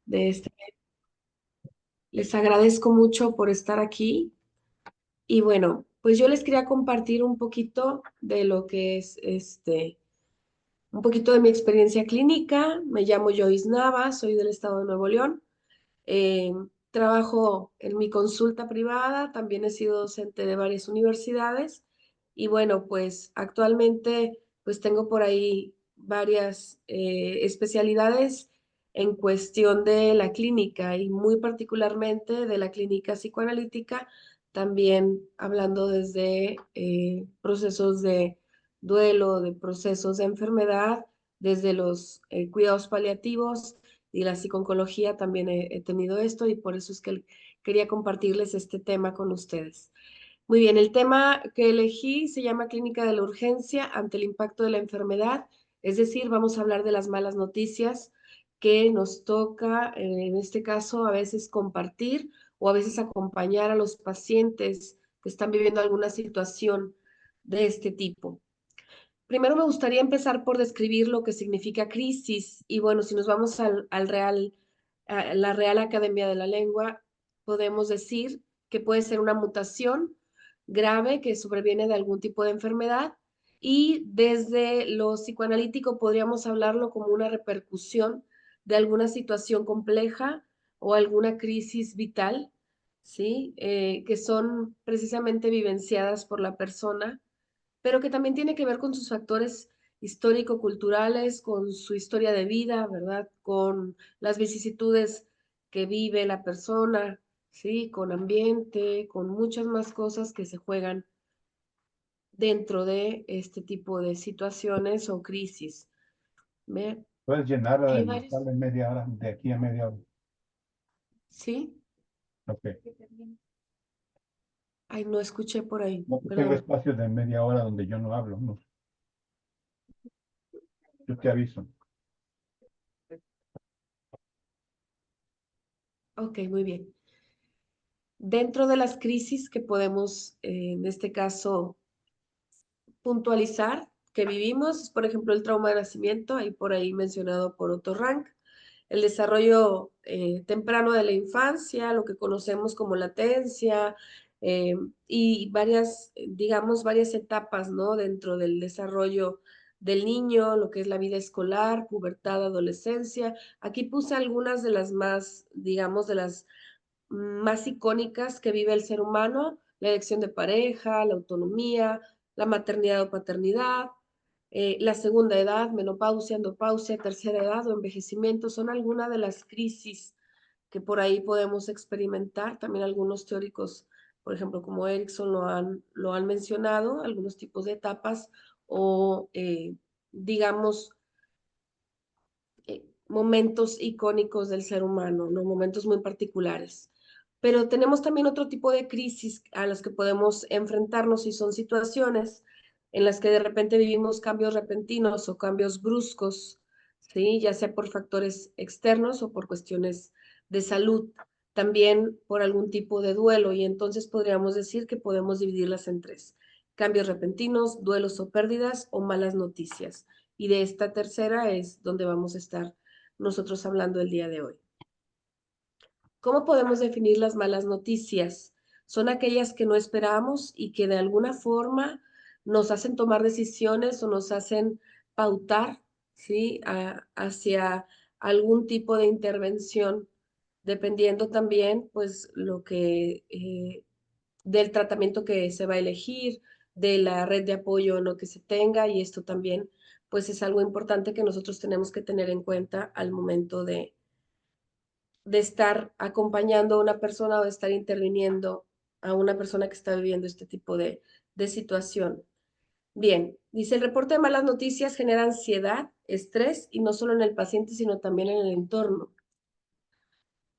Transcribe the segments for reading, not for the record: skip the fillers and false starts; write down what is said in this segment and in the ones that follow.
de este. Les agradezco mucho por estar aquí y bueno, pues yo les quería compartir un poquito de lo que es un poquito de mi experiencia clínica. Me llamo Joyce Nava, soy del estado de Nuevo León. Eh, Trabajo en mi consulta privada, también he sido docente de varias universidades y bueno, pues actualmente pues tengo por ahí varias especialidades en cuestión de la clínica y muy particularmente de la clínica psicoanalítica, también hablando desde procesos de duelo, de procesos de enfermedad, desde los cuidados paliativos y la psiconcología también he tenido esto y por eso es que quería compartirles este tema con ustedes. Muy bien, el tema que elegí se llama Clínica de la Urgencia ante el impacto de la enfermedad, es decir, vamos a hablar de las malas noticias que nos toca, en este caso, a veces compartir o a veces acompañar a los pacientes que están viviendo alguna situación de este tipo. Primero me gustaría empezar por describir lo que significa crisis y bueno, si nos vamos a la Real Academia de la Lengua, podemos decir que puede ser una mutación grave que sobreviene de algún tipo de enfermedad y desde lo psicoanalítico podríamos hablarlo como una repercusión de alguna situación compleja o alguna crisis vital, ¿sí? Que son precisamente vivenciadas por la persona pero que también tiene que ver con sus factores histórico-culturales, con su historia de vida, ¿verdad? Con las vicisitudes que vive la persona, ¿sí? Con ambiente, con muchas más cosas que se juegan dentro de este tipo de situaciones o crisis. ¿Ve? Puedes llenarla Hay de varios, tal en media hora, de aquí a media hora. ¿sí? Ok. Ay, no escuché por ahí, No, pues tengo perdón. espacios de media hora donde yo no hablo, no. Yo te aviso. Ok, muy bien. Dentro de las crisis que podemos, en este caso, puntualizar que vivimos, por ejemplo, el trauma de nacimiento, ahí por ahí mencionado por Otto Rank, el desarrollo temprano de la infancia, lo que conocemos como latencia, eh, y varias, digamos, varias etapas, ¿no? Dentro del desarrollo del niño, lo que es la vida escolar, pubertad, adolescencia. Aquí puse algunas de las más, digamos, de las más icónicas que vive el ser humano, la elección de pareja, la autonomía, la maternidad o paternidad, la segunda edad, menopausia, andropausia, tercera edad o envejecimiento, son algunas de las crisis que por ahí podemos experimentar. También algunos teóricos, por ejemplo, como Erickson, lo han mencionado, algunos tipos de etapas o, digamos, momentos icónicos del ser humano, ¿no? Momentos muy particulares. Pero tenemos también otro tipo de crisis a las que podemos enfrentarnos y son situaciones en las que de repente vivimos cambios repentinos o cambios bruscos, ¿sí? Ya sea por factores externos o por cuestiones de salud, también por algún tipo de duelo y entonces podríamos decir que podemos dividirlas en tres: cambios repentinos, duelos o pérdidas o malas noticias. Y de esta tercera es donde vamos a estar nosotros hablando el día de hoy. ¿Cómo podemos definir las malas noticias? Son aquellas que no esperamos y que de alguna forma nos hacen tomar decisiones o nos hacen pautar, ¿sí? Hacia algún tipo de intervención, dependiendo también, pues, lo que, del tratamiento que se va a elegir, de la red de apoyo en lo que se tenga, y esto también, pues, es algo importante que nosotros tenemos que tener en cuenta al momento de estar acompañando a una persona o de estar interviniendo a una persona que está viviendo este tipo de situación. Bien, dice el reporte de malas noticias genera ansiedad, estrés y no solo en el paciente, sino también en el entorno.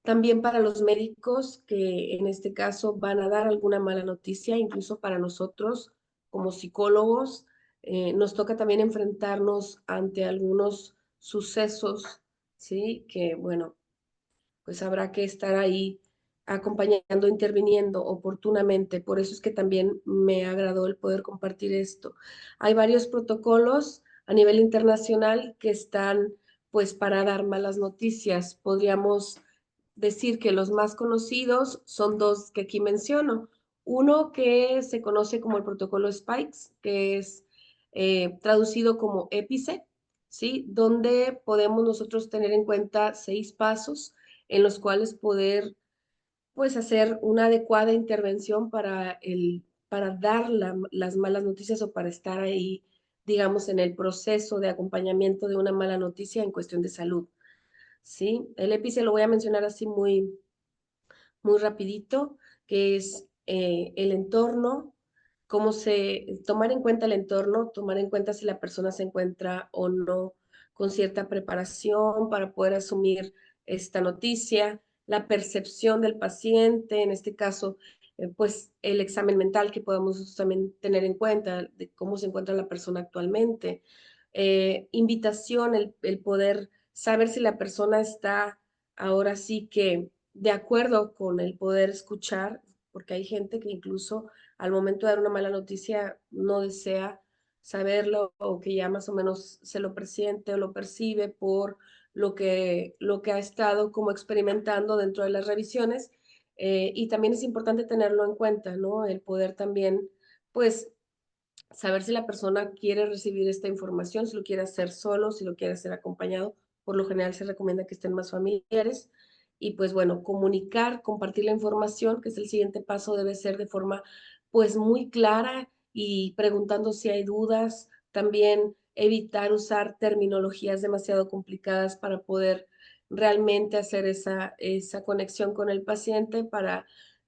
También para los médicos que en este caso van a dar alguna mala noticia, incluso para nosotros como psicólogos, nos toca también enfrentarnos ante algunos sucesos, ¿sí? Que bueno, pues habrá que estar ahí acompañando, interviniendo oportunamente. Por eso es que también me agradó el poder compartir esto. Hay varios protocolos a nivel internacional que están pues para dar malas noticias. Podríamos decir que los más conocidos son dos que aquí menciono. Uno que se conoce como el protocolo Spikes, que es traducido como EPICE, ¿sí? Donde podemos nosotros tener en cuenta 6 pasos en los cuales poder pues hacer una adecuada intervención para dar las malas noticias o para estar ahí, digamos, en el proceso de acompañamiento de una mala noticia en cuestión de salud. ¿Sí? El EPICE lo voy a mencionar así muy rapidito, que es el entorno, tomar en cuenta el entorno, tomar en cuenta si la persona se encuentra o no con cierta preparación para poder asumir esta noticia, la percepción del paciente, en este caso, pues el examen mental que podemos también tener en cuenta de cómo se encuentra la persona actualmente, invitación, el poder saber si la persona está ahora sí que de acuerdo con el poder escuchar, porque hay gente que incluso al momento de dar una mala noticia no desea saberlo o que ya más o menos se lo presiente o lo percibe por lo que ha estado como experimentando dentro de las revisiones. Y también es importante tenerlo en cuenta, ¿no? El poder también, pues, saber si la persona quiere recibir esta información, si lo quiere hacer solo, si lo quiere hacer acompañado. Por lo general se recomienda que estén más familiares. Y pues bueno, comunicar, compartir la información, que es el siguiente paso, debe ser de forma pues muy clara y preguntando si hay dudas. También evitar usar terminologías demasiado complicadas para poder realmente hacer esa conexión con el paciente para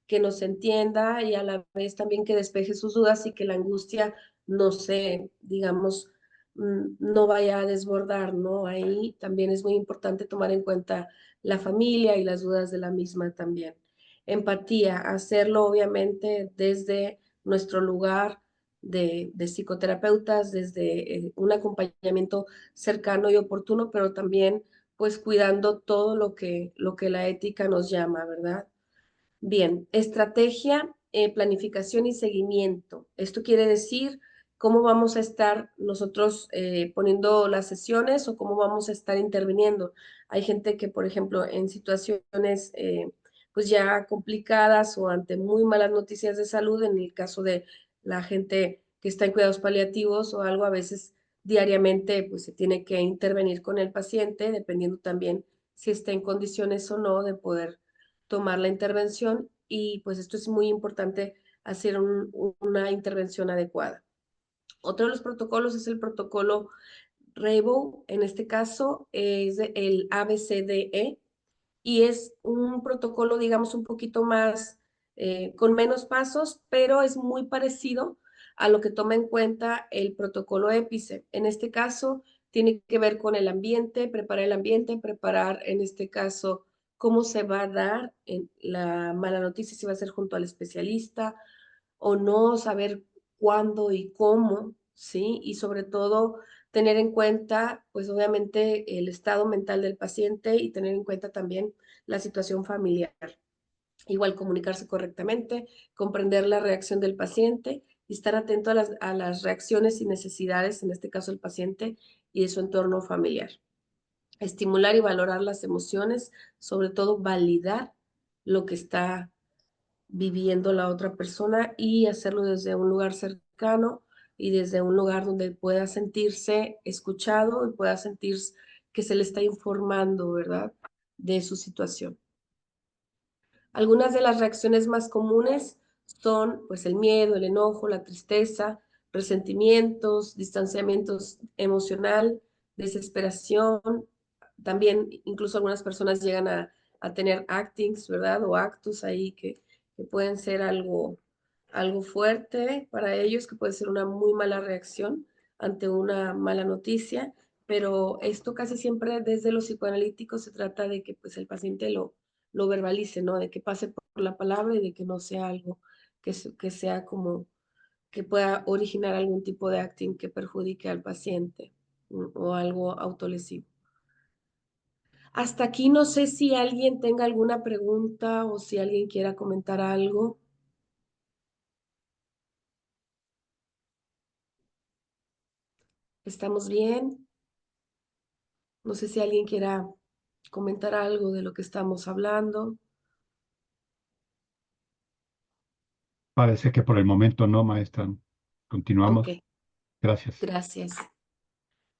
que nos entienda y a la vez también que despeje sus dudas y que la angustia no sé, digamos, no vaya a desbordar, ¿no? Ahí también es muy importante tomar en cuenta la familia y las dudas de la misma también. Empatía, hacerlo obviamente desde nuestro lugar de psicoterapeutas, desde un acompañamiento cercano y oportuno, pero también pues cuidando todo lo que la ética nos llama, ¿verdad? Bien, estrategia, planificación y seguimiento. Esto quiere decir cómo vamos a estar nosotros poniendo las sesiones o cómo vamos a estar interviniendo. Hay gente que, por ejemplo, en situaciones pues ya complicadas o ante muy malas noticias de salud, en el caso de la gente que está en cuidados paliativos o algo, a veces diariamente pues se tiene que intervenir con el paciente, dependiendo también si está en condiciones o no de poder tomar la intervención y pues esto es muy importante hacer una intervención adecuada. Otro de los protocolos es el protocolo RAINBOW, en este caso es el ABCDE y es un protocolo, digamos, un poquito más, con menos pasos, pero es muy parecido a lo que toma en cuenta el protocolo EPICE. En este caso, tiene que ver con el ambiente, preparar en este caso cómo se va a dar en la mala noticia, si va a ser junto al especialista o no, saber cuándo y cómo, ¿sí? Y sobre todo tener en cuenta, pues obviamente, el estado mental del paciente y tener en cuenta también la situación familiar. Igual comunicarse correctamente, comprender la reacción del paciente y estar atento a las reacciones y necesidades, en este caso el paciente y de su entorno familiar. Estimular y valorar las emociones, sobre todo validar lo que está viviendo la otra persona y hacerlo desde un lugar cercano y desde un lugar donde pueda sentirse escuchado y pueda sentir que se le está informando, ¿verdad? De su situación. Algunas de las reacciones más comunes son pues el miedo, el enojo, la tristeza, resentimientos, distanciamientos emocional, desesperación. También incluso algunas personas llegan a tener actings, ¿verdad? O actos ahí que pueden ser algo fuerte para ellos, que puede ser una muy mala reacción ante una mala noticia, pero esto casi siempre desde los psicoanalíticos se trata de que pues el paciente lo verbalice, ¿no? De que pase por la palabra y de que no sea algo que sea como que pueda originar algún tipo de acting que perjudique al paciente o algo autolesivo. Hasta aquí no sé si alguien tenga alguna pregunta o si alguien quiera comentar algo. ¿Estamos bien? No sé si alguien quiera comentar algo de lo que estamos hablando. Parece que por el momento no, maestra. Ok, Continuamos. Gracias. gracias.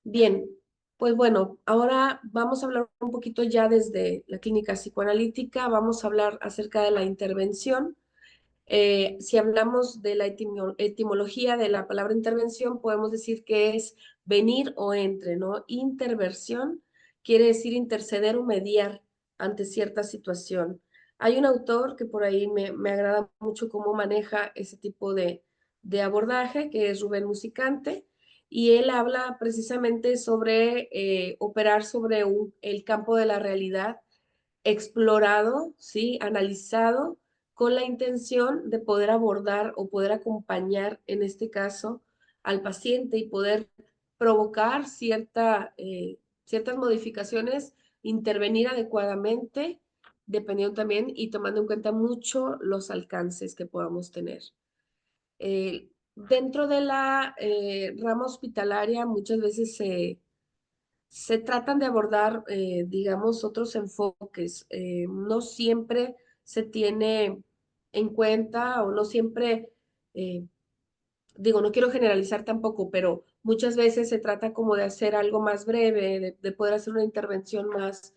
Bien, pues bueno, ahora vamos a hablar un poquito ya desde la clínica psicoanalítica, vamos a hablar acerca de la intervención. Si hablamos de la etimología de la palabra intervención, podemos decir que es venir o entre, ¿no? Interversión quiere decir interceder o mediar ante cierta situación. Hay un autor que por ahí me agrada mucho cómo maneja ese tipo de abordaje, que es Rubén Musicante, y él habla precisamente sobre operar sobre el campo de la realidad explorado, ¿sí? Analizado con la intención de poder abordar o poder acompañar, en este caso, al paciente y poder provocar ciertas modificaciones, intervenir adecuadamente, dependiendo también y tomando en cuenta mucho los alcances que podamos tener. Dentro de la rama hospitalaria muchas veces se tratan de abordar, digamos, otros enfoques. No siempre se tiene en cuenta o no siempre eh, digo, no quiero generalizar tampoco, pero muchas veces se trata como de hacer algo más breve, de poder hacer una intervención más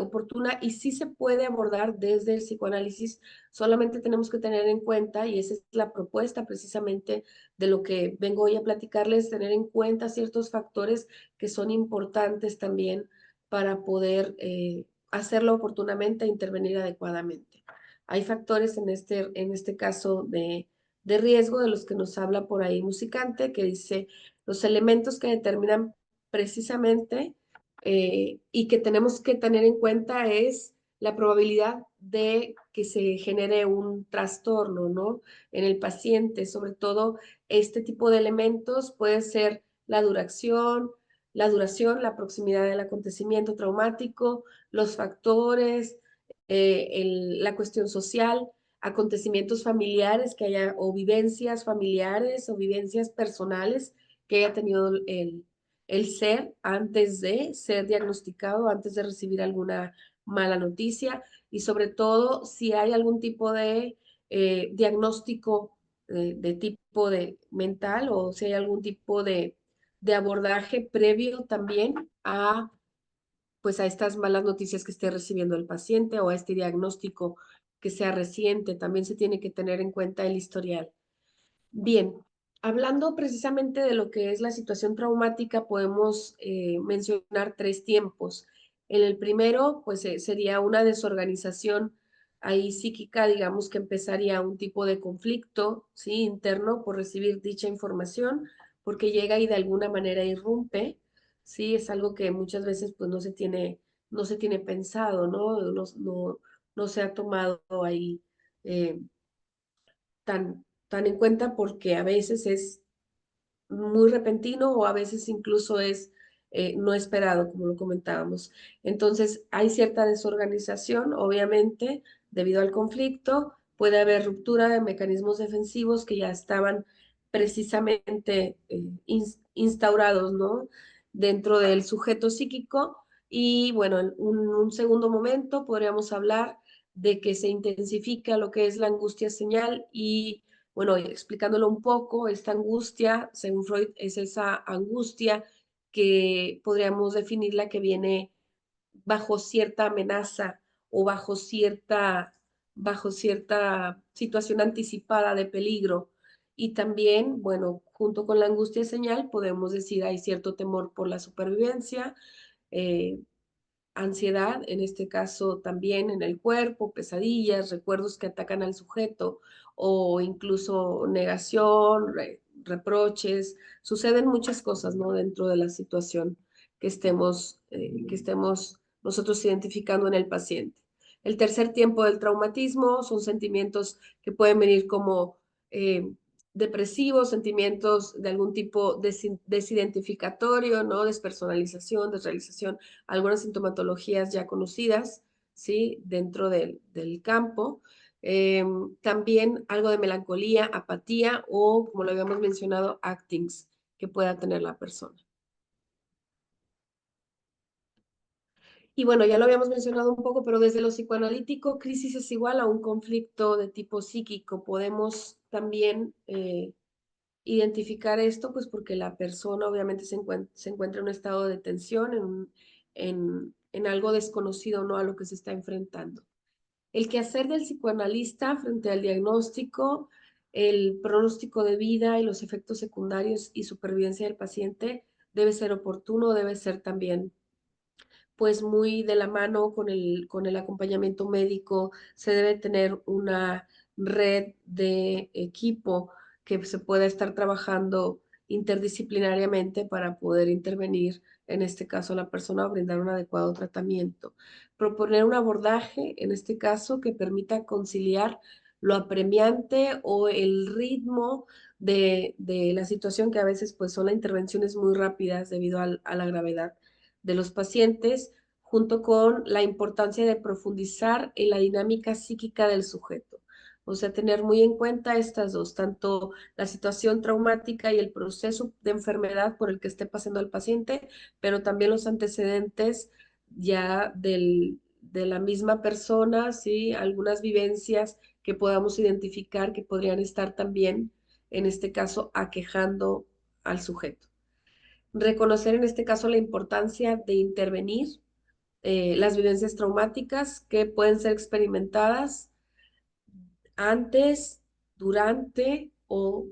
oportuna y sí se puede abordar desde el psicoanálisis, solamente tenemos que tener en cuenta, y esa es la propuesta precisamente de lo que vengo hoy a platicarles, tener en cuenta ciertos factores que son importantes también para poder hacerlo oportunamente e intervenir adecuadamente. Hay factores en este caso de riesgo de los que nos habla por ahí Musicante, que dice los elementos que determinan precisamente y que tenemos que tener en cuenta es la probabilidad de que se genere un trastorno, ¿no? En el paciente, sobre todo este tipo de elementos puede ser la proximidad del acontecimiento traumático, los factores, la cuestión social, acontecimientos familiares que haya, o vivencias familiares o vivencias personales que haya tenido el ser antes de ser diagnosticado, antes de recibir alguna mala noticia y sobre todo si hay algún tipo de diagnóstico de tipo de mental o si hay algún tipo de abordaje previo también a pues a estas malas noticias que esté recibiendo el paciente o a este diagnóstico que sea reciente. También se tiene que tener en cuenta el historial. Bien, hablando precisamente de lo que es la situación traumática, podemos mencionar tres tiempos. En el primero, pues sería una desorganización ahí psíquica, digamos que empezaría un tipo de conflicto, ¿sí? Interno por recibir dicha información, porque llega y de alguna manera irrumpe, ¿sí? Es algo que muchas veces pues no se tiene pensado, ¿no? No se ha tomado ahí eh, tan en cuenta porque a veces es muy repentino o a veces incluso es no esperado, como lo comentábamos. Entonces, hay cierta desorganización, obviamente, debido al conflicto. Puede haber ruptura de mecanismos defensivos que ya estaban precisamente instaurados, ¿no? Dentro del sujeto psíquico. Y bueno, en un segundo momento podríamos hablar de que se intensifica lo que es la angustia señal y bueno, explicándolo un poco, esta angustia, según Freud, es esa angustia que podríamos definirla que viene bajo cierta amenaza o bajo cierta situación anticipada de peligro. Y también, bueno, junto con la angustia señal, podemos decir hay cierto temor por la supervivencia, eh, ansiedad, en este caso también en el cuerpo, pesadillas, recuerdos que atacan al sujeto o incluso negación, reproches. Suceden muchas cosas, ¿no? Dentro de la situación que estemos nosotros identificando en el paciente. El tercer tiempo del traumatismo son sentimientos que pueden venir como depresivos, sentimientos de algún tipo desidentificatorio, ¿no? Despersonalización, desrealización, algunas sintomatologías ya conocidas, ¿sí? Dentro del campo. También algo de melancolía, apatía o, como lo habíamos mencionado, actings que pueda tener la persona. Y bueno, ya lo habíamos mencionado un poco, pero desde lo psicoanalítico, crisis es igual a un conflicto de tipo psíquico. Podemos también identificar esto, pues porque la persona obviamente se encuentra en un estado de tensión, en algo desconocido, ¿no? A lo que se está enfrentando. El quehacer del psicoanalista frente al diagnóstico, el pronóstico de vida y los efectos secundarios y supervivencia del paciente debe ser oportuno, debe ser también pues muy de la mano con el acompañamiento médico, se debe tener una red de equipo que se pueda estar trabajando interdisciplinariamente para poder intervenir, en este caso, a la persona o brindar un adecuado tratamiento. Proponer un abordaje, en este caso, que permita conciliar lo apremiante o el ritmo de la situación que a veces pues son las intervenciones muy rápidas debido a la gravedad de los pacientes, junto con la importancia de profundizar en la dinámica psíquica del sujeto. O sea, tener muy en cuenta estas dos, tanto la situación traumática y el proceso de enfermedad por el que esté pasando el paciente, pero también los antecedentes ya de la misma persona, ¿sí? Algunas vivencias que podamos identificar que podrían estar también, en este caso, aquejando al sujeto. Reconocer en este caso la importancia de intervenir las vivencias traumáticas que pueden ser experimentadas antes, durante o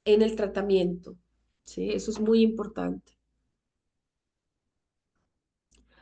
en el tratamiento. ¿Sí? Eso es muy importante.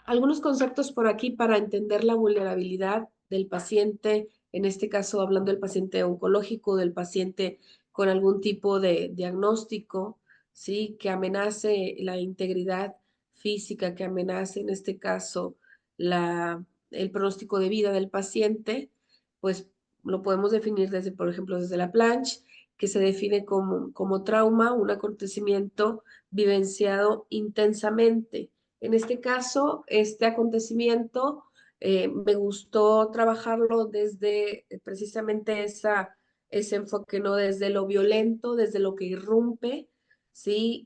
Algunos conceptos por aquí para entender la vulnerabilidad del paciente, en este caso hablando del paciente oncológico, del paciente con algún tipo de diagnóstico, ¿sí? Que amenace la integridad física, que amenace en este caso el pronóstico de vida del paciente, pues lo podemos definir desde, por ejemplo, desde la planche, que se define como trauma, un acontecimiento vivenciado intensamente. En este caso, este acontecimiento me gustó trabajarlo desde precisamente ese enfoque, ¿no? Desde lo violento, desde lo que irrumpe, ¿sí?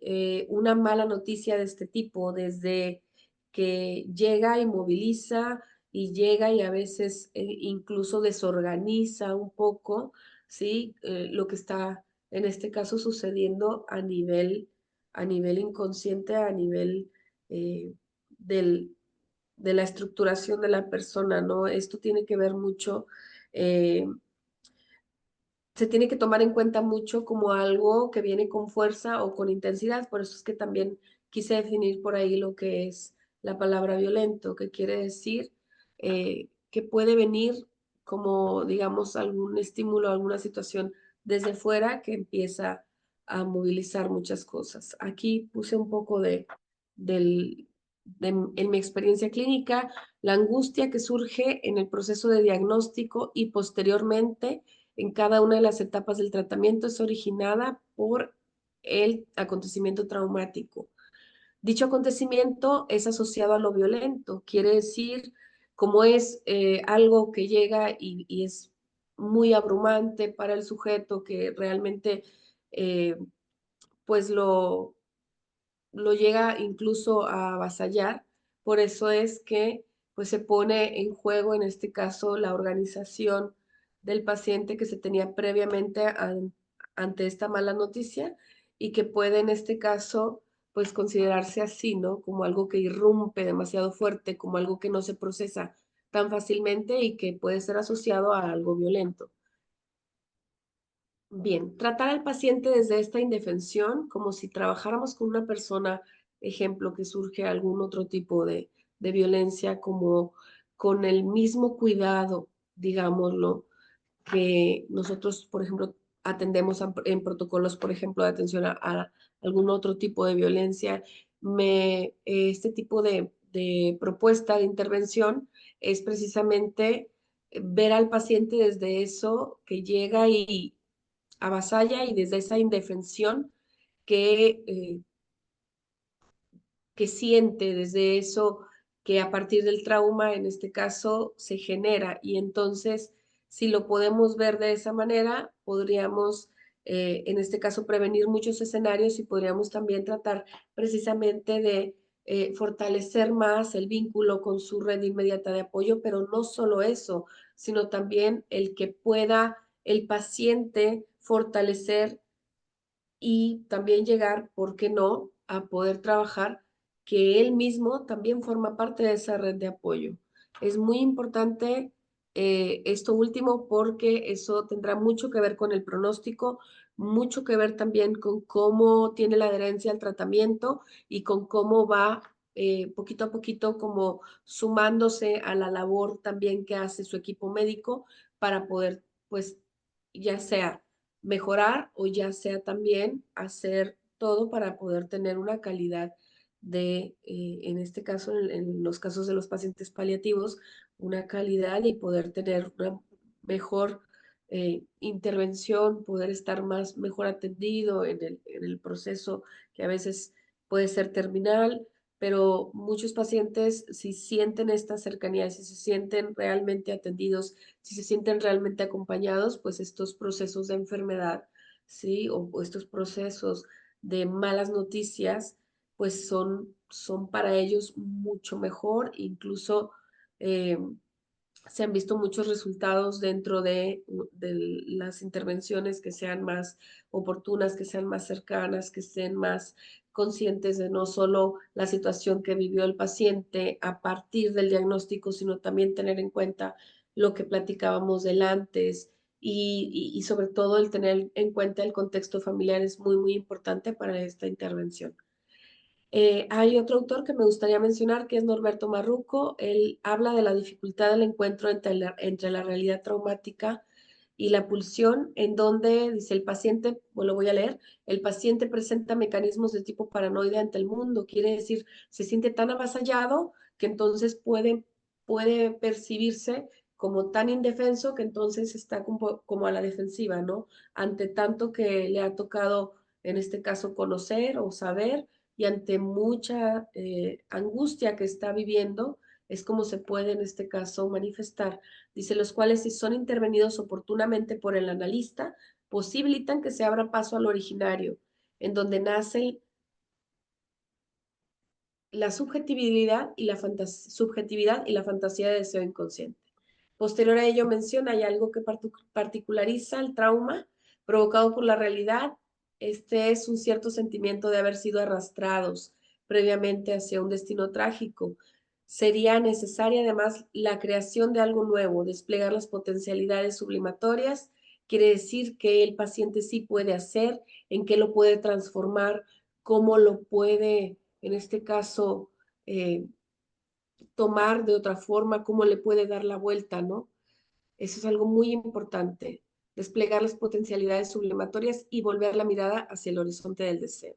Una mala noticia de este tipo, desde que llega y moviliza y llega y a veces incluso desorganiza un poco, ¿sí? Lo que está en este caso sucediendo a nivel inconsciente, a nivel eh, del, de la estructuración de la persona, ¿no? Esto tiene que ver mucho, eh, se tiene que tomar en cuenta mucho como algo que viene con fuerza o con intensidad, por eso es que también quise definir por ahí lo que es la palabra violento, que quiere decir que puede venir como, digamos, algún estímulo, alguna situación desde fuera que empieza a movilizar muchas cosas. Aquí puse un poco del, en mi experiencia clínica, la angustia que surge en el proceso de diagnóstico y posteriormente en cada una de las etapas del tratamiento es originada por el acontecimiento traumático. Dicho acontecimiento es asociado a lo violento, quiere decir, como es algo que llega y es muy abrumante para el sujeto que realmente eh, pues lo llega incluso a avasallar. Por eso es que pues se pone en juego en este caso la organización del paciente que se tenía previamente ante esta mala noticia y que puede en este caso pues considerarse así, ¿no? Como algo que irrumpe demasiado fuerte, como algo que no se procesa tan fácilmente y que puede ser asociado a algo violento. Bien, tratar al paciente desde esta indefensión, como si trabajáramos con una persona, ejemplo, que surge algún otro tipo de violencia, como con el mismo cuidado, digámoslo, que nosotros, por ejemplo, atendemos en protocolos, por ejemplo, de atención a algún otro tipo de violencia. Este tipo de propuesta de intervención es precisamente ver al paciente desde eso que llega y avasalla y desde esa indefensión que, eh, que siente, desde eso que a partir del trauma, en este caso, se genera. Y entonces, si lo podemos ver de esa manera, podríamos, en este caso, prevenir muchos escenarios y podríamos también tratar precisamente fortalecer más el vínculo con su red inmediata de apoyo, pero no solo eso, sino también el que pueda el paciente fortalecer y también llegar, ¿por qué no?, a poder trabajar que él mismo también forma parte de esa red de apoyo. Es muy importante esto último porque eso tendrá mucho que ver con el pronóstico, mucho que ver también con cómo tiene la adherencia al tratamiento y con cómo va poquito a poquito como sumándose a la labor también que hace su equipo médico para poder, pues, ya sea mejorar o ya sea también hacer todo para poder tener una calidad de, en este caso, en los casos de los pacientes paliativos, una calidad y poder tener una mejor intervención, poder estar más mejor atendido en el proceso que a veces puede ser terminal, pero muchos pacientes si sienten esta cercanía, si se sienten realmente atendidos, si se sienten realmente acompañados, pues estos procesos de enfermedad, ¿sí? O estos procesos de malas noticias, pues son para ellos mucho mejor, incluso eh, se han visto muchos resultados dentro de las intervenciones que sean más oportunas, que sean más cercanas, que estén más conscientes de no solo la situación que vivió el paciente a partir del diagnóstico, sino también tener en cuenta lo que platicábamos del antes y sobre todo el tener en cuenta el contexto familiar es muy, muy importante para esta intervención. Hay otro autor que me gustaría mencionar que es Norberto Marruco. Él habla de la dificultad del encuentro entre la realidad traumática y la pulsión, en donde dice el paciente, bueno, lo voy a leer, el paciente presenta mecanismos de tipo paranoide ante el mundo, quiere decir, se siente tan avasallado que entonces puede percibirse como tan indefenso que entonces está como a la defensiva, ¿no? Ante tanto que le ha tocado, en este caso, conocer o saber y ante mucha angustia que está viviendo, es como se puede en este caso manifestar. Dice, los cuales si son intervenidos oportunamente por el analista, posibilitan que se abra paso al originario, en donde nace la subjetividad y la fantasía de deseo inconsciente. Posterior a ello menciona, hay algo que particulariza el trauma provocado por la realidad. Este es un cierto sentimiento de haber sido arrastrados previamente hacia un destino trágico. Sería necesaria además la creación de algo nuevo, desplegar las potencialidades sublimatorias. Quiere decir que el paciente sí puede hacer, en qué lo puede transformar, cómo lo puede, en este caso, eh, tomar de otra forma, cómo le puede dar la vuelta, ¿no? Eso es algo muy importante, desplegar las potencialidades sublimatorias y volver la mirada hacia el horizonte del deseo.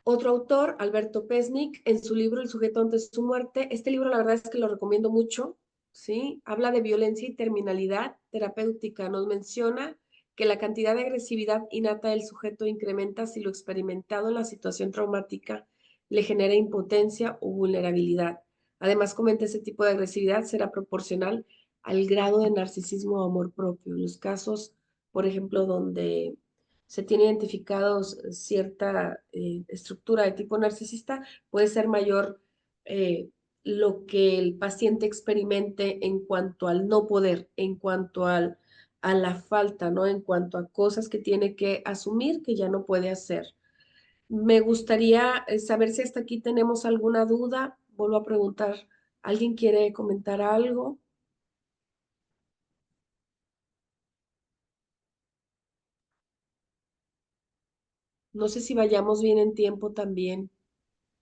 Otro autor, Alberto Pesnik, en su libro El sujeto antes de su muerte, este libro la verdad es que lo recomiendo mucho, ¿sí? Habla de violencia y terminalidad terapéutica, nos menciona que la cantidad de agresividad innata del sujeto incrementa si lo experimentado en la situación traumática le genera impotencia o vulnerabilidad. Además, comenta ese tipo de agresividad será proporcional al grado de narcisismo o amor propio. En los casos, por ejemplo, donde se tiene identificados cierta estructura de tipo narcisista, puede ser mayor eh, lo que el paciente experimente en cuanto al no poder, en cuanto a la falta, ¿no? En cuanto a cosas que tiene que asumir que ya no puede hacer. Me gustaría saber si hasta aquí tenemos alguna duda. Vuelvo a preguntar, ¿alguien quiere comentar algo? No sé si vayamos bien en tiempo también.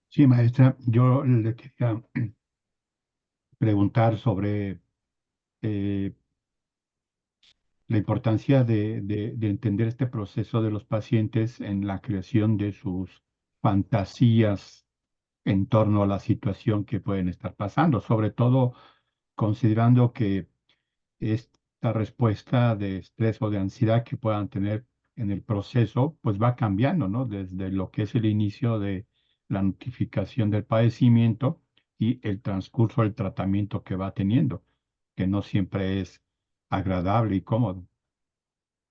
Sí, maestra, yo le quería preguntar sobre eh, la importancia de entender este proceso de los pacientes en la creación de sus fantasías en torno a la situación que pueden estar pasando, sobre todo considerando que esta respuesta de estrés o de ansiedad que puedan tener en el proceso, pues va cambiando, ¿no? Desde lo que es el inicio de la notificación del padecimiento y el transcurso del tratamiento que va teniendo, que no siempre es agradable y cómodo.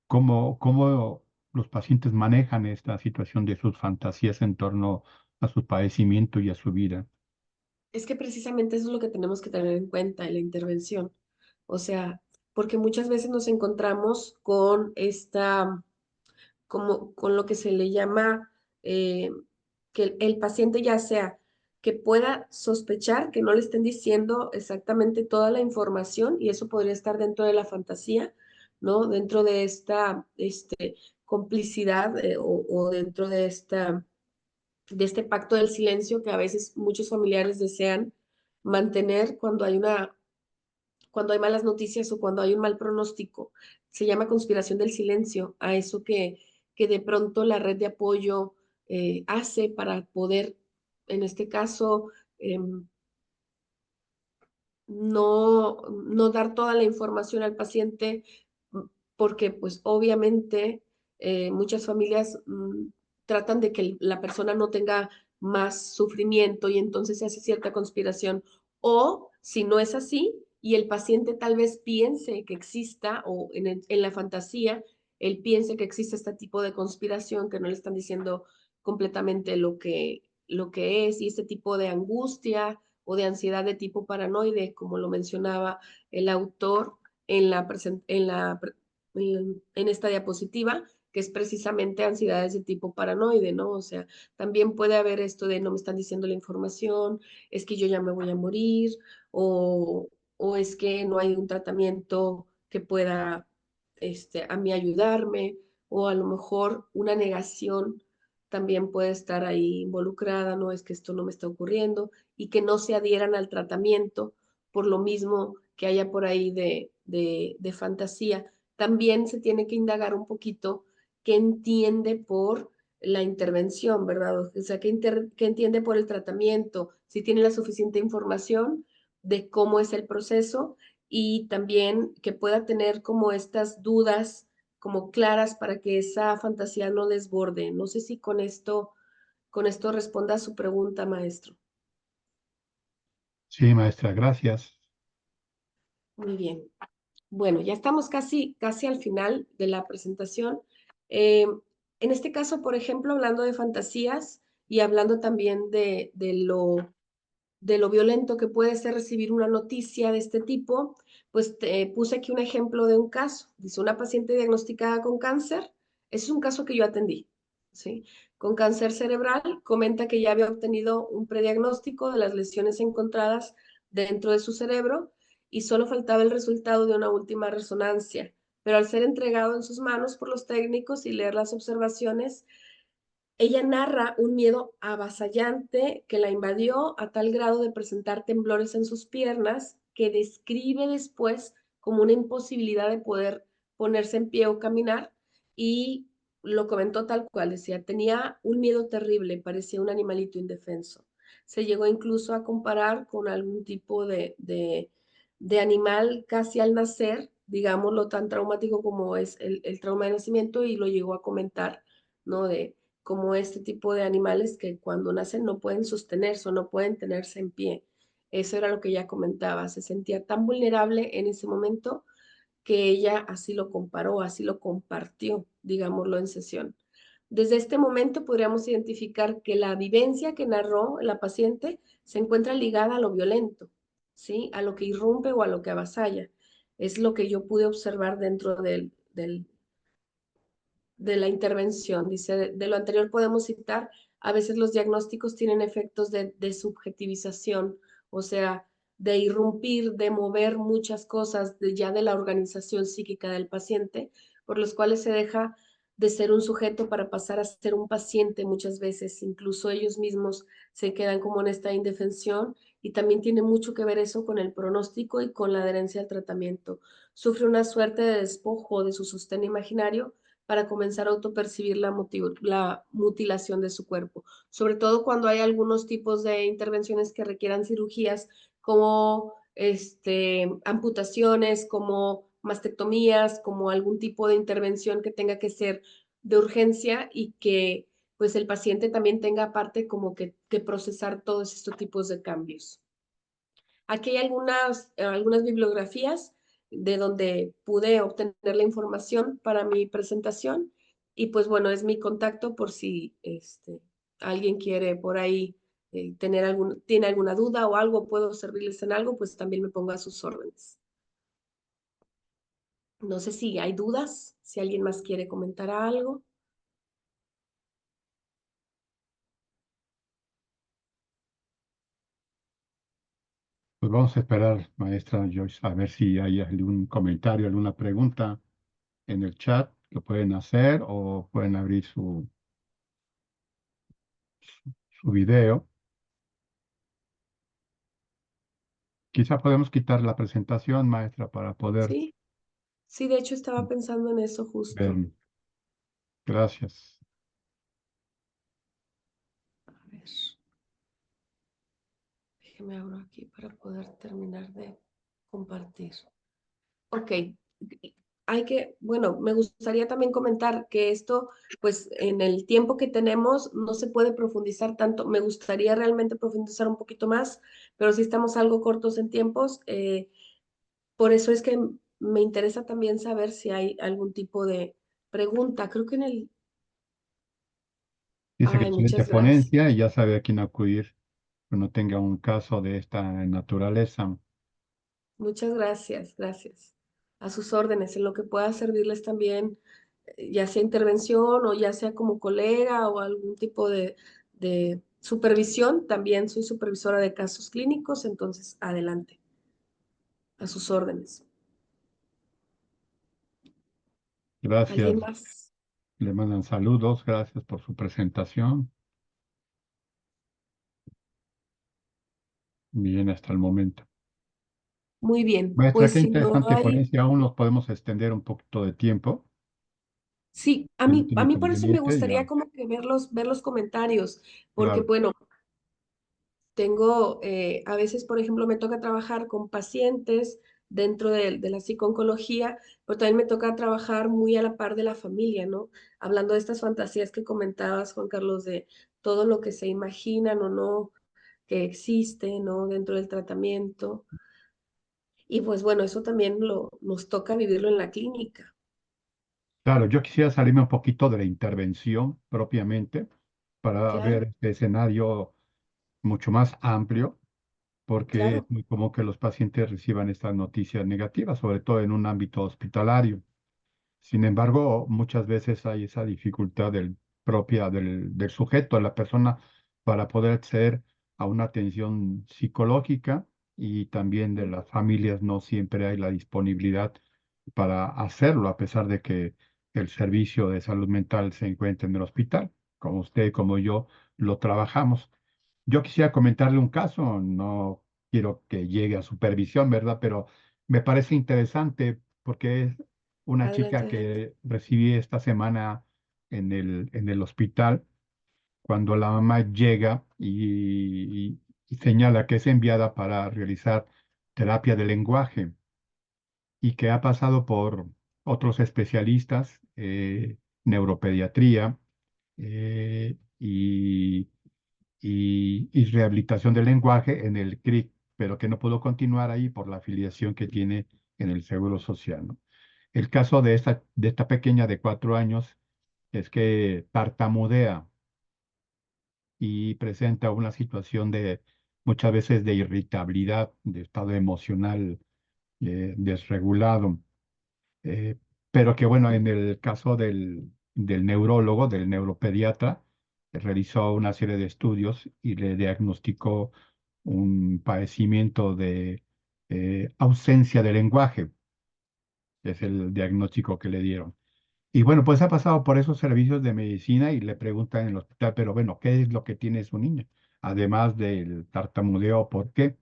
¿Cómo los pacientes manejan esta situación de sus fantasías en torno a su padecimiento y a su vida. Es que precisamente eso es lo que tenemos que tener en cuenta en la intervención. O sea, porque muchas veces nos encontramos con esta, como con lo que se le llama que el paciente ya sea que pueda sospechar que no le estén diciendo exactamente toda la información y eso podría estar dentro de la fantasía, ¿no? Dentro de esta complicidad o dentro de este pacto del silencio que a veces muchos familiares desean mantener cuando hay malas noticias o cuando hay un mal pronóstico. Se llama conspiración del silencio, a eso que de pronto la red de apoyo hace para poder, en este caso, no dar toda la información al paciente, porque pues obviamente muchas familias tratan de que la persona no tenga más sufrimiento y entonces se hace cierta conspiración. O si no es así y el paciente tal vez piense que exista o en la fantasía, él piense que existe este tipo de conspiración, que no le están diciendo completamente lo que es y este tipo de angustia o de ansiedad de tipo paranoide, como lo mencionaba el autor en, en esta diapositiva, que es precisamente ansiedades de tipo paranoide, ¿no? O sea, también puede haber esto de no me están diciendo la información, es que yo ya me voy a morir, o es que no hay un tratamiento que pueda a mí ayudarme, o a lo mejor una negación también puede estar ahí involucrada, no es que esto no me está ocurriendo, y que no se adhieran al tratamiento por lo mismo que haya por ahí de fantasía. También se tiene que indagar un poquito qué entiende por la intervención, ¿verdad? O sea, qué entiende por el tratamiento, si tiene la suficiente información de cómo es el proceso y también que pueda tener como estas dudas como claras para que esa fantasía no desborde. No sé si con esto responda a su pregunta, maestro. Sí, maestra, gracias. Muy bien. Bueno, ya estamos casi al final de la presentación. Eh, en este caso, por ejemplo, hablando de fantasías y hablando también de lo violento que puede ser recibir una noticia de este tipo, pues puse aquí un ejemplo de un caso. Dice, una paciente diagnosticada con cáncer, ese es un caso que yo atendí, ¿sí? Con cáncer cerebral, comenta que ya había obtenido un prediagnóstico de las lesiones encontradas dentro de su cerebro y solo faltaba el resultado de una última resonancia, pero al ser entregado en sus manos por los técnicos y leer las observaciones, ella narra un miedo avasallante que la invadió a tal grado de presentar temblores en sus piernas que describe después como una imposibilidad de poder ponerse en pie o caminar y lo comentó tal cual, decía, tenía un miedo terrible, parecía un animalito indefenso. Se llegó incluso a comparar con algún tipo de animal casi al nacer, digámoslo tan traumático como es el trauma de nacimiento y lo llegó a comentar, ¿no? De como este tipo de animales que cuando nacen no pueden sostenerse o no pueden tenerse en pie. Eso era lo que ella comentaba, se sentía tan vulnerable en ese momento que ella así lo comparó, así lo compartió, digámoslo en sesión. Desde este momento podríamos identificar que la vivencia que narró la paciente se encuentra ligada a lo violento, ¿sí? A lo que irrumpe o a lo que avasalla. Es lo que yo pude observar dentro de la intervención. Dice, de lo anterior podemos citar, a veces los diagnósticos tienen efectos de subjetivización, o sea, de irrumpir, de mover muchas cosas ya de la organización psíquica del paciente, por los cuales se deja de ser un sujeto para pasar a ser un paciente muchas veces, incluso ellos mismos se quedan como en esta indefensión y también tiene mucho que ver eso con el pronóstico y con la adherencia al tratamiento. Sufre una suerte de despojo de su sostén imaginario para comenzar a autopercibir la mutilación de su cuerpo, sobre todo cuando hay algunos tipos de intervenciones que requieran cirugías como amputaciones, como mastectomías, como algún tipo de intervención que tenga que ser de urgencia y que pues el paciente también tenga aparte como que procesar todos estos tipos de cambios. Aquí hay algunas bibliografías de donde pude obtener la información para mi presentación y pues bueno, es mi contacto por si alguien quiere por ahí tiene alguna duda o algo, puedo servirles en algo, pues también me pongo a sus órdenes. No sé si hay dudas, si alguien más quiere comentar algo. Pues vamos a esperar, maestra Joyce, a ver si hay algún comentario, alguna pregunta en el chat que pueden hacer o pueden abrir su video. Quizá podemos quitar la presentación, maestra, para poder Sí, sí, de hecho estaba pensando en eso justo. ver. Gracias. A ver, déjeme abro aquí para poder terminar de compartir. Ok, bueno, me gustaría también comentar que esto, pues en el tiempo que tenemos no se puede profundizar tanto. Me gustaría realmente profundizar un poquito más, pero si estamos algo cortos en tiempos, por eso es que me interesa también saber si hay algún tipo de pregunta. Creo que en el... Dice que Ay, la siguiente muchas gracias. ponencia y ya sabe a quién acudir cuando tenga un caso de esta naturaleza. Muchas gracias, gracias. A sus órdenes, en lo que pueda servirles también, ya sea intervención o ya sea como colega o algún tipo de supervisión. También soy supervisora de casos clínicos, entonces adelante, a sus órdenes. ¿Alguien Gracias. más? Le mandan saludos. Gracias por su presentación. Bien, hasta el momento. Muy bien, Maestra, pues qué si no interesante hay... ponencia. Aún nos podemos extender un poquito de tiempo. Sí, Si no a tiene mí por eso me inconveniente, ya. gustaría como que ver los comentarios, porque Claro. bueno, tengo, a veces, por ejemplo, me toca trabajar con pacientes dentro de la psicooncología, pero también me toca trabajar muy a la par de la familia, ¿no? Hablando de estas fantasías que comentabas, Juan Carlos, de todo lo que se imaginan o no que existe, ¿no? Dentro del tratamiento. Y pues bueno, eso también nos toca vivirlo en la clínica. Claro, yo quisiera salirme un poquito de la intervención propiamente para ver Claro, este escenario mucho más amplio, porque es claro. muy común que los pacientes reciban estas noticias negativas, sobre todo en un ámbito hospitalario. Sin embargo, muchas veces hay esa dificultad propia del sujeto, de la persona, para poder acceder a una atención psicológica y también de las familias no siempre hay la disponibilidad para hacerlo, a pesar de que el servicio de salud mental se encuentra en el hospital, como usted, como yo, lo trabajamos. Yo quisiera comentarle un caso, no quiero que llegue a supervisión, ¿verdad? Pero me parece interesante porque es una Adelante, chica adelante. que recibí esta semana en el hospital, cuando la mamá llega y señala que es enviada para realizar terapia de lenguaje y que ha pasado por otros especialistas, neuropediatría y rehabilitación del lenguaje en el CRIC, pero que no pudo continuar ahí por la afiliación que tiene en el Seguro Social, ¿no? El caso de esta pequeña de 4 años es que tartamudea y presenta una situación de muchas veces de irritabilidad, de estado emocional desregulado. Eh, pero que bueno, en el caso del neurólogo, del neuropediatra, realizó una serie de estudios y le diagnosticó un padecimiento de ausencia de lenguaje, que es el diagnóstico que le dieron. Y bueno, pues ha pasado por esos servicios de medicina y le preguntan en el hospital, pero bueno, ¿qué es lo que tiene su niña? Además del tartamudeo, ¿por qué?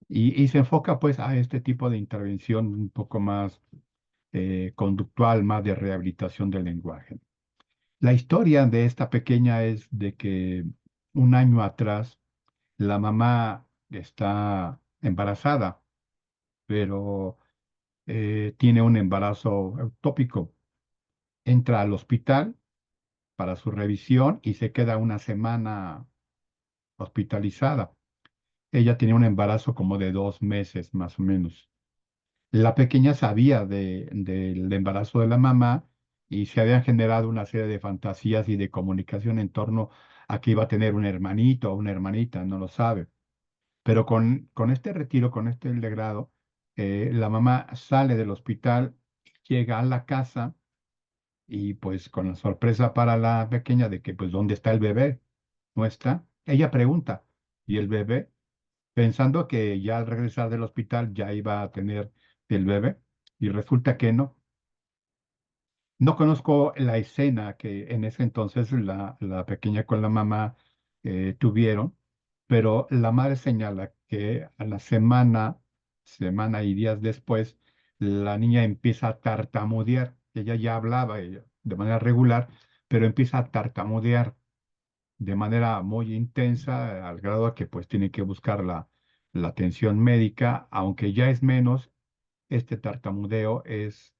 Y se enfoca pues a este tipo de intervención un poco más conductual, más de rehabilitación del lenguaje. La historia de esta pequeña es de que un año atrás la mamá está embarazada, pero tiene un embarazo ectópico. Entra al hospital para su revisión y se queda una semana hospitalizada. Ella tenía un embarazo como de 2 meses más o menos. La pequeña sabía del embarazo de la mamá y se habían generado una serie de fantasías y de comunicación en torno a que iba a tener un hermanito o una hermanita, no lo sabe. Pero con este retiro, con este legrado, la mamá sale del hospital, llega a la casa y pues con la sorpresa para la pequeña de que pues ¿dónde está el bebé? No está. Ella pregunta, ¿y el bebé? Pensando que ya al regresar del hospital ya iba a tener el bebé y resulta que no. No conozco la escena que en ese entonces la pequeña con la mamá tuvieron, pero la madre señala que a la semana y días después, la niña empieza a tartamudear. Ella ya hablaba de manera regular, pero empieza a tartamudear de manera muy intensa, al grado a que pues tiene que buscar la atención médica, aunque ya es menos, este tartamudeo es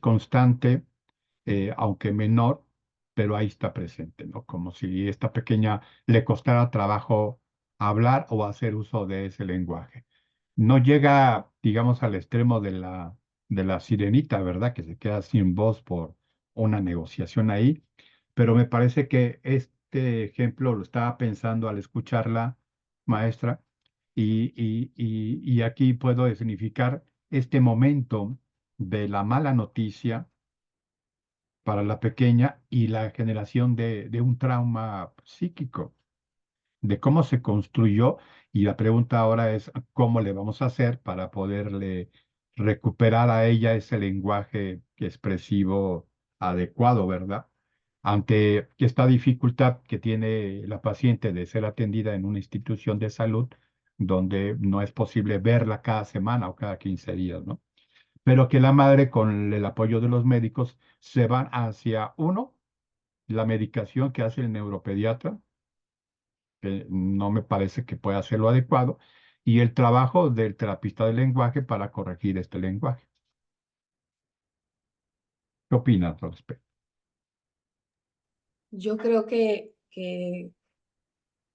constante, aunque menor, pero ahí está presente, ¿no? Como si esta pequeña le costara trabajo hablar o hacer uso de ese lenguaje. No llega, digamos, al extremo de la sirenita, ¿verdad? Que se queda sin voz por una negociación ahí, pero me parece que este ejemplo lo estaba pensando al escucharla, maestra, y aquí puedo significar este momento de la mala noticia para la pequeña y la generación de un trauma psíquico, de cómo se construyó. Y la pregunta ahora es, ¿cómo le vamos a hacer para poderle recuperar a ella ese lenguaje expresivo adecuado, ¿verdad? Ante esta dificultad que tiene la paciente de ser atendida en una institución de salud donde no es posible verla cada semana o cada 15 días, ¿no? Pero que la madre, con el apoyo de los médicos, se van hacia uno, la medicación que hace el neuropediatra, que no me parece que pueda ser lo adecuado, y el trabajo del terapista del lenguaje para corregir este lenguaje. ¿Qué opinas al respecto? Yo creo que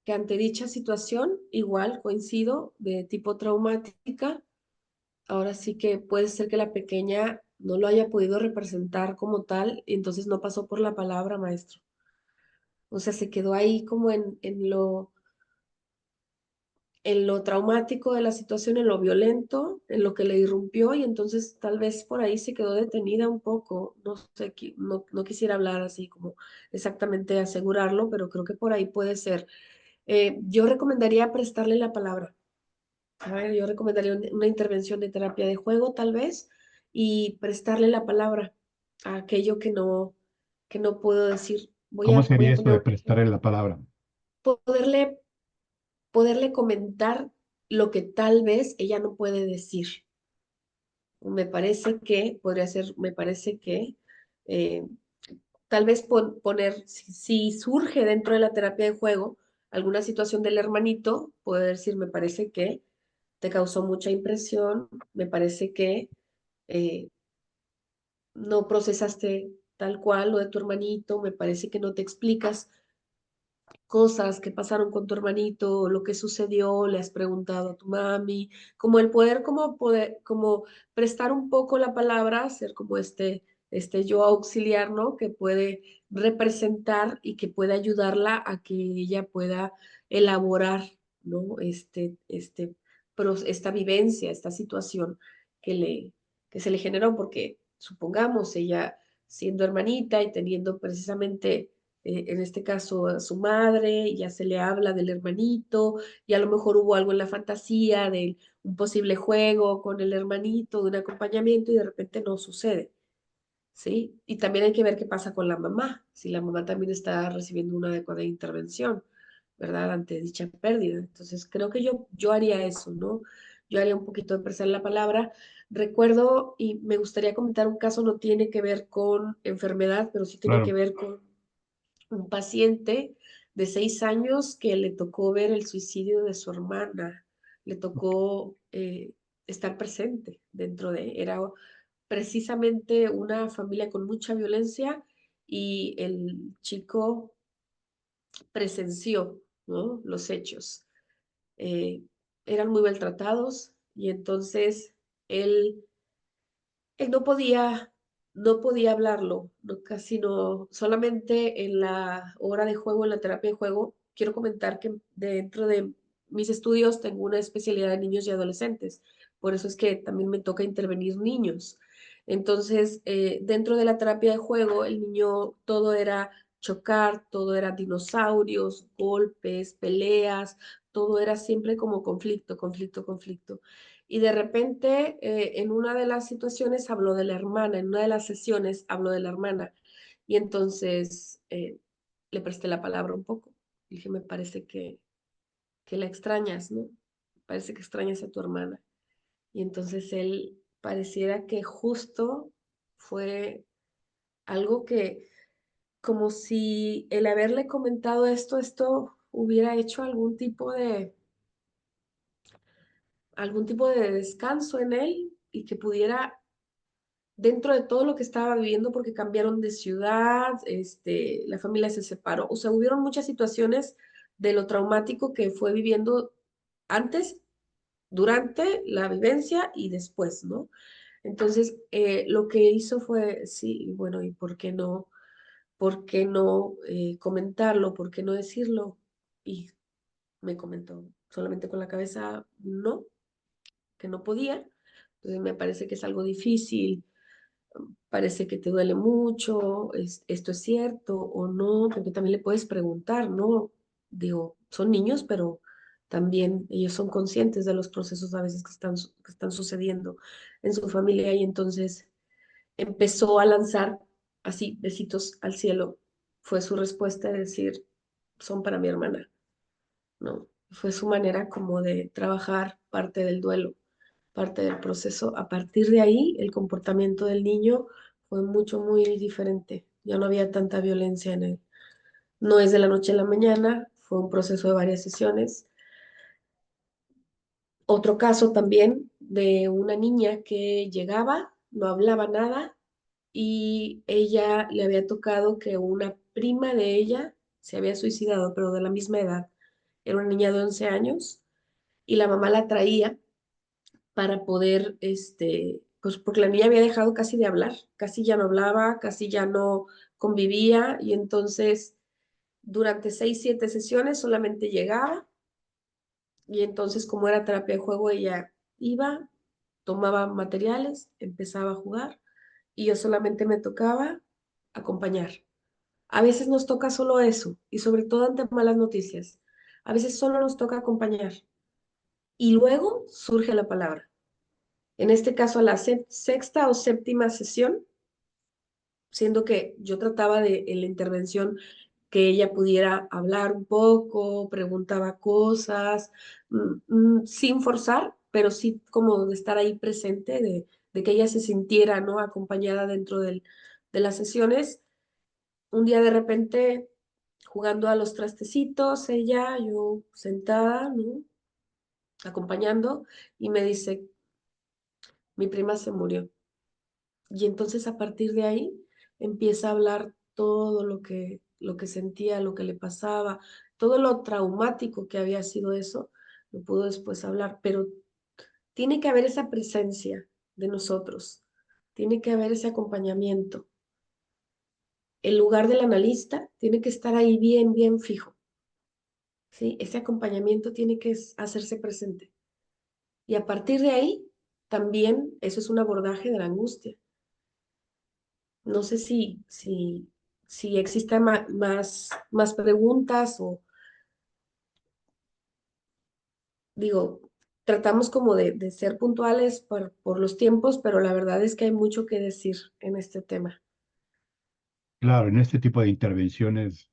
ante dicha situación, igual coincido, de tipo traumática, ahora sí que puede ser que la pequeña no lo haya podido representar como tal, y entonces no pasó por la palabra, maestro. O sea, se quedó ahí como en lo traumático de la situación, en lo violento, en lo que le irrumpió, y entonces tal vez por ahí se quedó detenida un poco. No sé, no quisiera hablar así como exactamente asegurarlo, pero creo que por ahí puede ser. Yo recomendaría prestarle la palabra. A ver, yo recomendaría una intervención de terapia de juego, tal vez, y prestarle la palabra a aquello que no puedo decir. ¿Cómo Voy sería a esto poner de un prestarle ejemplo. la palabra? Poderle, poderle comentar lo que tal vez ella no puede decir. Me parece que, podría ser, me parece que eh, tal vez poner, si surge dentro de la terapia de juego alguna situación del hermanito, poder decir, me parece que te causó mucha impresión, me parece que eh, no procesaste tal cual lo de tu hermanito, me parece que no te explicas cosas que pasaron con tu hermanito, lo que sucedió, le has preguntado a tu mami, como el poder, como prestar un poco la palabra, ser como este yo auxiliar, ¿no? Que puede representar y que puede ayudarla a que ella pueda elaborar, ¿no? Esta vivencia, esta situación que que se le generó, porque supongamos ella siendo hermanita y teniendo precisamente en este caso a su madre, ya se le habla del hermanito, y a lo mejor hubo algo en la fantasía de un posible juego con el hermanito, de un acompañamiento, y de repente no sucede, ¿sí? Y también hay que ver qué pasa con la mamá, si la mamá también está recibiendo una adecuada intervención, ¿verdad? Ante dicha pérdida. Entonces, creo que yo haría eso, ¿no? Yo haría un poquito de prestar la palabra. Recuerdo, y me gustaría comentar un caso, no tiene que ver con enfermedad, pero sí tiene que Claro. ver con un paciente de 6 años que le tocó ver el suicidio de su hermana, le tocó estar presente dentro era precisamente una familia con mucha violencia y el chico presenció, ¿no? Los hechos. Eh, Eran muy maltratados y entonces él, él no podía. no podía hablarlo, no, casi no, solamente en la hora de juego, en la terapia de juego, quiero comentar que dentro de mis estudios tengo una especialidad de niños y adolescentes, por eso es que también me toca intervenir niños. Entonces, dentro de la terapia de juego, el niño todo era chocar, todo era dinosaurios, golpes, peleas, todo era siempre como conflicto, conflicto, conflicto. Y de repente, en una de las situaciones habló de la hermana, en una de las sesiones habló de la hermana. Y entonces le presté la palabra un poco. Le dije, me parece que la extrañas, ¿no? Parece que extrañas a tu hermana. Y entonces él pareciera que justo fue algo que, como si el haberle comentado esto hubiera hecho algún tipo de descanso en él y que pudiera dentro de todo lo que estaba viviendo, porque cambiaron de ciudad, la familia se separó, o sea, hubieron muchas situaciones de lo traumático que fue viviendo antes, durante la vivencia y después, ¿no? Entonces, lo que hizo fue, sí, bueno, ¿y por qué no comentarlo? ¿Por qué no decirlo? Y me comentó solamente con la cabeza, no, que no podía. Entonces, me parece que es algo difícil, parece que te duele mucho, esto es cierto o no, porque también le puedes preguntar, ¿no? Digo, son niños, pero también ellos son conscientes de los procesos a veces que están sucediendo en su familia y entonces empezó a lanzar así besitos al cielo. Fue su respuesta de decir, son para mi hermana, ¿no? Fue su manera como de trabajar parte del duelo, parte del proceso. A partir de ahí, el comportamiento del niño fue muy diferente. Ya no había tanta violencia en él. No es de la noche a la mañana, fue un proceso de varias sesiones. Otro caso también de una niña que llegaba, no hablaba nada y ella le había tocado que una prima de ella se había suicidado, pero de la misma edad. Era una niña de 11 años y la mamá la traía para poder, pues porque la niña había dejado casi de hablar, casi ya no hablaba, casi ya no convivía y entonces durante 6, 7 sesiones solamente llegaba y entonces como era terapia de juego ella iba, tomaba materiales, empezaba a jugar y yo solamente me tocaba acompañar. A veces nos toca solo eso y sobre todo ante malas noticias. A veces solo nos toca acompañar y luego surge la palabra. En este caso, a la sexta o séptima sesión, siendo que yo trataba de en la intervención que ella pudiera hablar un poco, preguntaba cosas, sin forzar, pero sí como de estar ahí presente, de que ella se sintiera, ¿no? Acompañada dentro de las sesiones. Un día de repente, jugando a los trastecitos, ella, yo sentada, ¿no? Acompañando, y me dice, mi prima se murió. Y entonces a partir de ahí empieza a hablar todo lo que sentía, lo que le pasaba, todo lo traumático que había sido eso, lo pudo después hablar, pero tiene que haber esa presencia de nosotros, tiene que haber ese acompañamiento. El lugar del analista tiene que estar ahí bien, bien fijo, ¿sí? Ese acompañamiento tiene que hacerse presente. Y a partir de ahí, también eso es un abordaje de la angustia. No sé si existen más preguntas o digo, tratamos como de ser puntuales por los tiempos, pero la verdad es que hay mucho que decir en este tema. Claro, en este tipo de intervenciones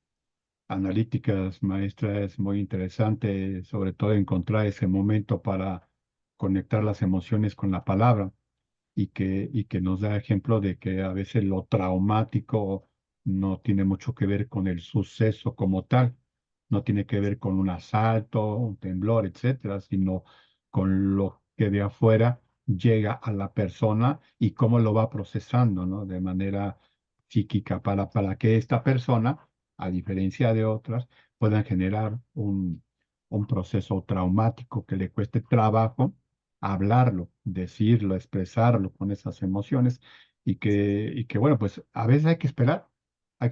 analíticas, maestra, es muy interesante, sobre todo encontrar ese momento para conectar las emociones con la palabra y que nos da ejemplo de que a veces lo traumático no tiene mucho que ver con el suceso como tal, no tiene que ver con un asalto, un temblor, etcétera, sino con lo que de afuera llega a la persona y cómo lo va procesando, ¿no? De manera psíquica para que esta persona, a diferencia de otras, puedan generar un proceso traumático que le cueste trabajo hablarlo, decirlo, expresarlo con esas emociones y que bueno, pues a veces hay que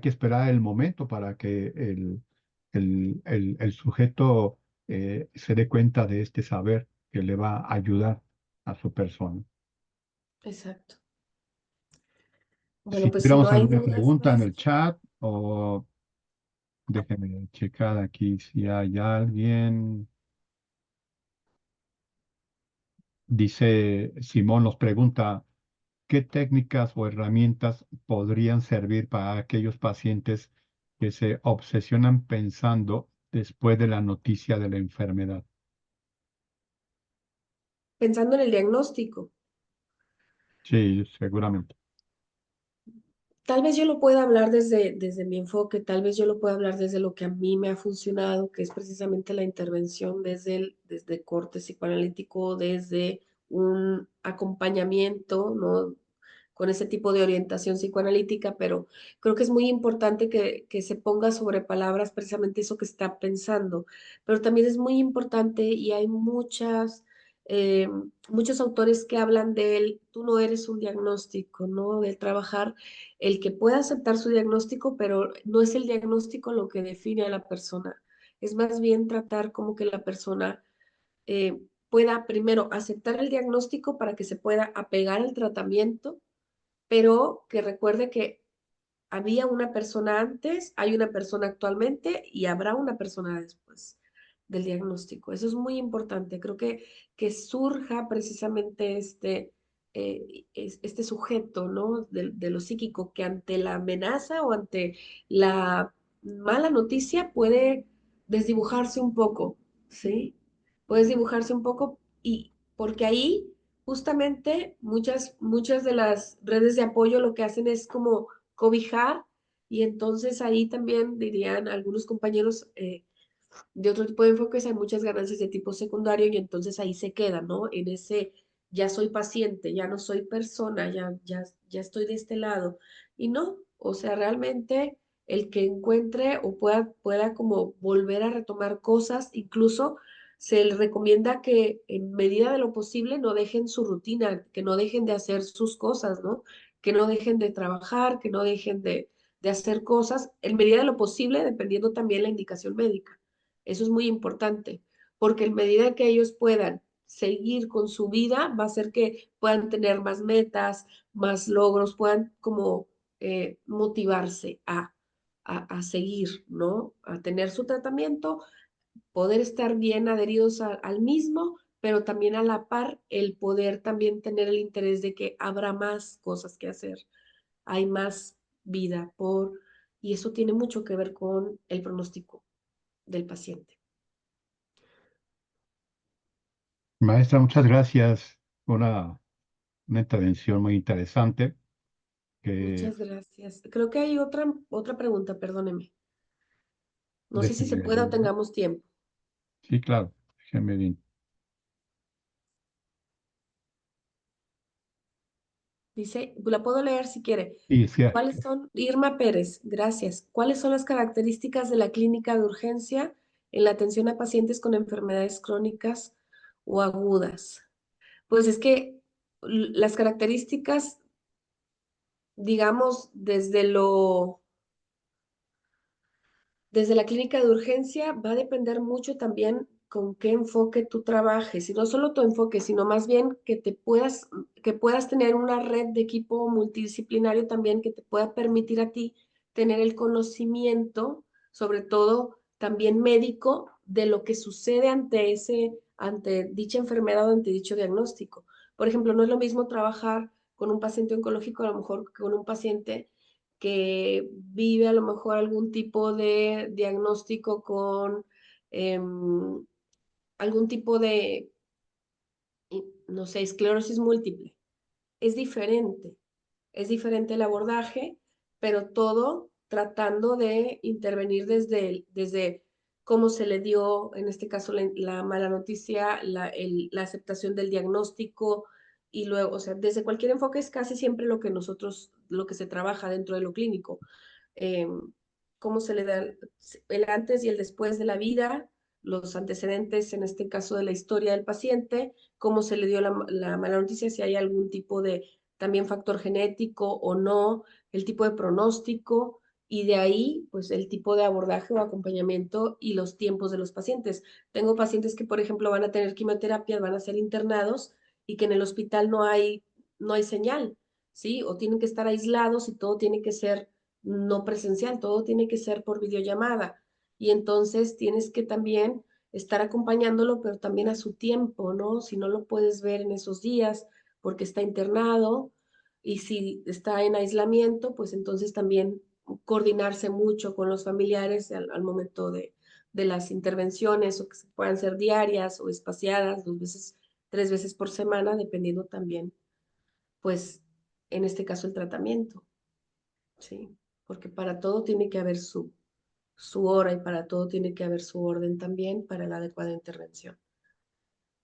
esperar el momento para que el sujeto se dé cuenta de este saber que le va a ayudar a su persona. Exacto. Si Bueno, pues si no tuviéramos hay alguna dudas pregunta en más, el chat o déjenme checar aquí si hay alguien. Dice Simón, nos pregunta, ¿qué técnicas o herramientas podrían servir para aquellos pacientes que se obsesionan pensando después de la noticia de la enfermedad? pensando en el diagnóstico. Sí, seguramente. Tal vez yo lo pueda hablar desde mi enfoque, tal vez yo lo pueda hablar desde lo que a mí me ha funcionado, que es precisamente la intervención desde corte psicoanalítico, desde un acompañamiento, ¿no? Con ese tipo de orientación psicoanalítica, pero creo que es muy importante que se ponga sobre palabras precisamente eso que está pensando. Pero también es muy importante y hay eh, muchos autores que hablan de él, tú no eres un diagnóstico, ¿no? De trabajar el que pueda aceptar su diagnóstico, pero no es el diagnóstico lo que define a la persona. Es más bien tratar como que la persona pueda primero aceptar el diagnóstico para que se pueda apegar al tratamiento, pero que recuerde que había una persona antes, hay una persona actualmente y habrá una persona después del diagnóstico. Eso es muy importante. Creo que surja precisamente este sujeto, ¿no? De lo psíquico que ante la amenaza o ante la mala noticia puede desdibujarse un poco, ¿sí? Puedes dibujarse un poco y porque ahí justamente muchas de las redes de apoyo lo que hacen es como cobijar y entonces ahí también dirían algunos compañeros de otro tipo de enfoques hay muchas ganancias de tipo secundario y entonces ahí se queda, ¿no? En ese ya soy paciente, ya no soy persona, ya estoy de este lado. Y no, o sea, realmente el que encuentre o pueda como volver a retomar cosas, incluso se le recomienda que en medida de lo posible no dejen su rutina, que no dejen de hacer sus cosas, ¿no? Que no dejen de trabajar, que no dejen de hacer cosas en medida de lo posible, dependiendo también la indicación médica. Eso es muy importante, porque en medida que ellos puedan seguir con su vida, va a hacer que puedan tener más metas, más logros, puedan como motivarse a seguir, ¿no? A tener su tratamiento, poder estar bien adheridos al mismo, pero también a la par el poder también tener el interés de que habrá más cosas que hacer, hay más vida y eso tiene mucho que ver con el pronóstico del paciente. Maestra, muchas gracias. Una intervención muy interesante que Muchas gracias. Creo que hay otra pregunta, perdóneme. No sé si se déjenme puede o ver. tengamos tiempo. Sí, claro, déjenme ver. Dice, la puedo leer si quiere. Y sí, ¿Cuáles son, Irma Pérez, gracias. ¿Cuáles son las características de la clínica de urgencia en la atención a pacientes con enfermedades crónicas o agudas? Pues es que las características, digamos, desde la clínica de urgencia va a depender mucho también con qué enfoque tú trabajes, y no solo tu enfoque, sino más bien que puedas tener una red de equipo multidisciplinario también que te pueda permitir a ti tener el conocimiento, sobre todo también médico, de lo que sucede ante dicha enfermedad o ante dicho diagnóstico. Por ejemplo, no es lo mismo trabajar con un paciente oncológico a lo mejor que con un paciente que vive a lo mejor algún tipo de diagnóstico con algún tipo de, no sé, esclerosis múltiple. Es diferente el abordaje, pero todo tratando de intervenir desde cómo se le dio, en este caso, la mala noticia, la aceptación del diagnóstico y luego, o sea, desde cualquier enfoque es casi siempre lo que se trabaja dentro de lo clínico. eh, Cómo se le da el antes y el después de la vida, los antecedentes, en este caso de la historia del paciente, cómo se le dio la mala noticia, si hay algún tipo también factor genético o no, el tipo de pronóstico y de ahí, pues el tipo de abordaje o acompañamiento y los tiempos de los pacientes. Tengo pacientes que, por ejemplo, van a tener quimioterapia, van a ser internados y que en el hospital no hay señal, ¿sí? O tienen que estar aislados y todo tiene que ser no presencial, todo tiene que ser por videollamada. Y entonces tienes que también estar acompañándolo, pero también a su tiempo, ¿no? Si no lo puedes ver en esos días porque está internado y si está en aislamiento, pues entonces también coordinarse mucho con los familiares al momento de las intervenciones o que se puedan ser diarias o espaciadas, 2 veces, 3 veces por semana, dependiendo también, pues, en este caso el tratamiento, ¿sí? Porque para todo tiene que haber su hora y para todo tiene que haber su orden también para la adecuada intervención.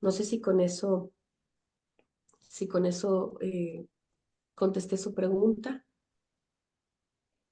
No sé si con eso contesté su pregunta.